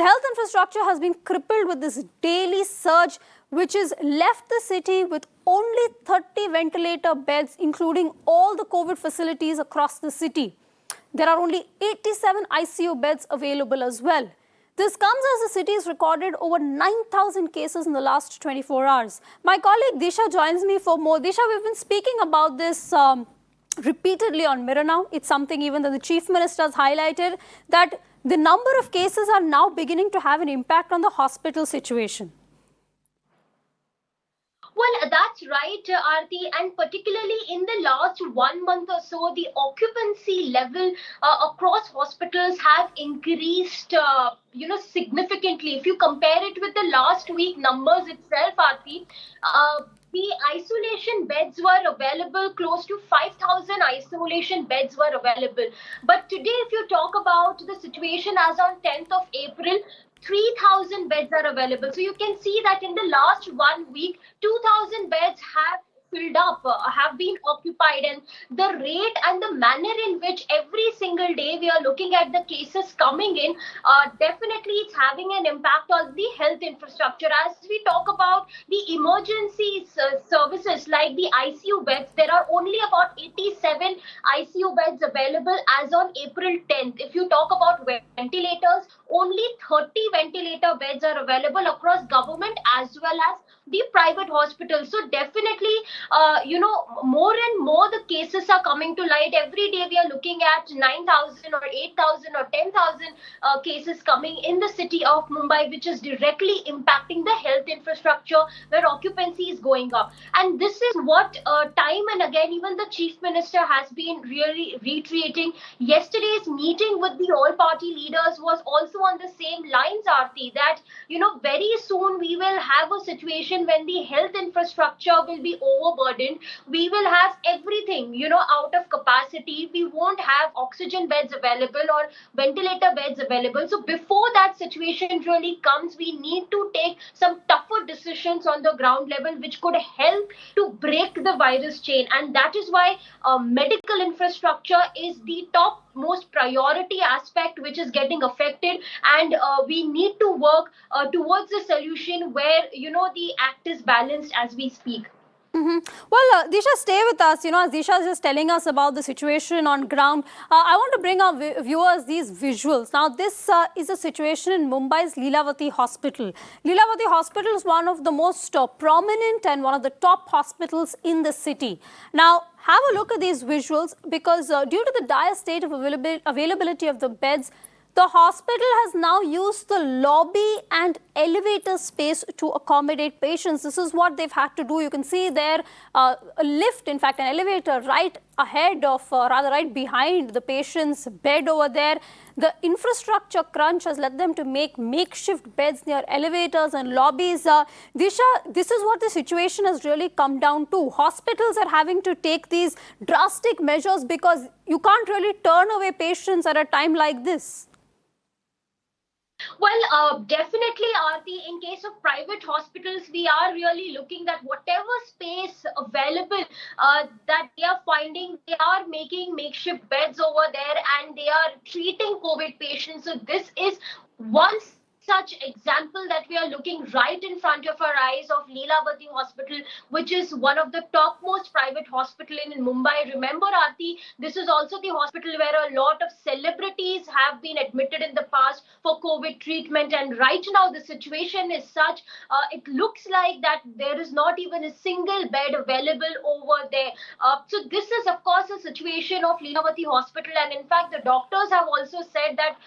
The health infrastructure has been crippled with this daily surge, which has left the city with only 30 ventilator beds, including all the COVID facilities across the city. There are only 87 ICU beds available as well. This comes as the city has recorded over 9,000 cases in the last 24 hours. My colleague Disha joins me for more. Disha, we've been speaking about this repeatedly on Mirror now. It's something even that the Chief Minister has highlighted, that the number of cases are now beginning to have an impact on the hospital situation. Well, that's right, Aarti, and particularly in the last 1 month or so, the occupancy level across hospitals have increased, significantly. If you compare it with the last week numbers itself, Aarti, the isolation beds were available, close to 5,000 isolation beds were available. But today, if you talk about the situation as on 10th of April, 3,000 beds are available. So you can see that in the last 1 week, 2,000 beds have filled up, have been occupied, and the rate and the manner in which every single day we are looking at the cases coming in, definitely it's having an impact on the health infrastructure. As we talk about the emergency services like the ICU beds, there are only about 87 ICU beds available as on April 10th. If you talk about ventilators, only 30 ventilator beds are available across government as well as the private hospitals. So definitely, more and more the cases are coming to light. Every day we are looking at 9,000 or 8,000 or 10,000 cases coming in the city of Mumbai, which is directly impacting the health infrastructure where occupancy is going up. And this is what time and again even the Chief Minister has been really reiterating. Yesterday's meeting with the all party leaders was also on the same lines, Aarti, that very soon we will have a situation when the health infrastructure will be overburdened. We will have everything, out of capacity. We won't have oxygen beds available or ventilator beds available. So before that situation really comes, we need to take some tougher decisions on the ground level, which could help to break the virus chain. And that is why medical infrastructure is the top most priority aspect which is getting affected, and we need to work towards a solution where the act is balanced as we speak. Well, Disha, stay with us. As Disha is just telling us about the situation on ground, I want to bring our viewers these visuals. Now, this is a situation in Mumbai's Lilavati Hospital. Lilavati Hospital is one of the most prominent and one of the top hospitals in the city. Now, have a look at these visuals, because due to the dire state of availability of the beds, the hospital has now used the lobby and elevator space to accommodate patients. This is what they've had to do. You can see there a lift, in fact, an elevator right ahead of, right behind the patient's bed over there. The infrastructure crunch has led them to make makeshift beds near elevators and lobbies. Disha, this is what the situation has really come down to. Hospitals are having to take these drastic measures because you can't really turn away patients at a time like this. Well, definitely, Aarti, in case of private hospitals, we are really looking at whatever space available that they are finding. They are making makeshift beds over there and they are treating COVID patients. So this is one such example that we are looking right in front of our eyes of Lilavati Hospital, which is one of the topmost private hospital in Mumbai. Remember, Aarti, this is also the hospital where a lot of celebrities have been admitted in the past for COVID treatment. And right now the situation is such, it looks like that there is not even a single bed available over there. So this is, of course, a situation of Lilavati Hospital. And in fact, the doctors have also said that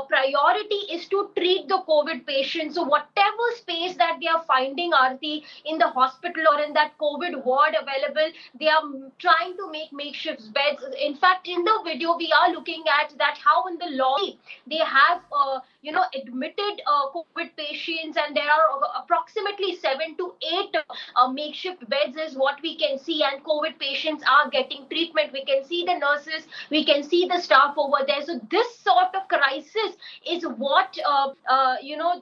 priority is to treat the COVID patients. So whatever space that they are finding, Aarti, in the hospital or in that COVID ward available, they are trying to make makeshift beds. In fact, in the video, we are looking at that how in the lobby they have admitted COVID patients, and there are approximately 7 to 8 makeshift beds is what we can see, and COVID patients are getting treatment. We can see the nurses, we can see the staff over there. So this sort of crisis is what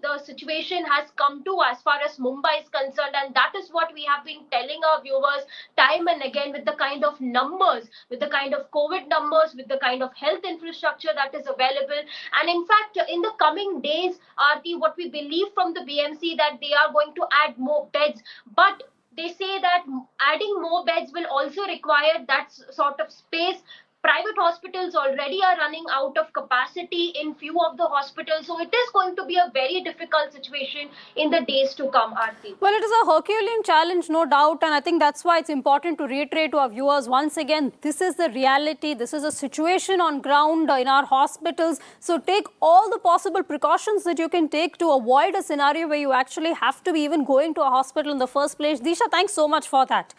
the situation has come to as far as Mumbai is concerned, and that is what we have been telling our viewers time and again, with the kind of numbers, with the kind of COVID numbers, with the kind of health infrastructure that is available. And in fact, in the coming days, Aarti, what we believe from the BMC that they are going to add more beds, but they say that adding more beds will also require that sort of space. Private hospitals already are running out of capacity in few of the hospitals, so it is going to be a very difficult situation in the days to come, Aarti. Well, it is a Herculean challenge, no doubt, and I think that's why it's important to reiterate to our viewers once again, this is the reality, this is a situation on ground in our hospitals. So take all the possible precautions that you can take to avoid a scenario where you actually have to be even going to a hospital in the first place. Disha, thanks so much for that.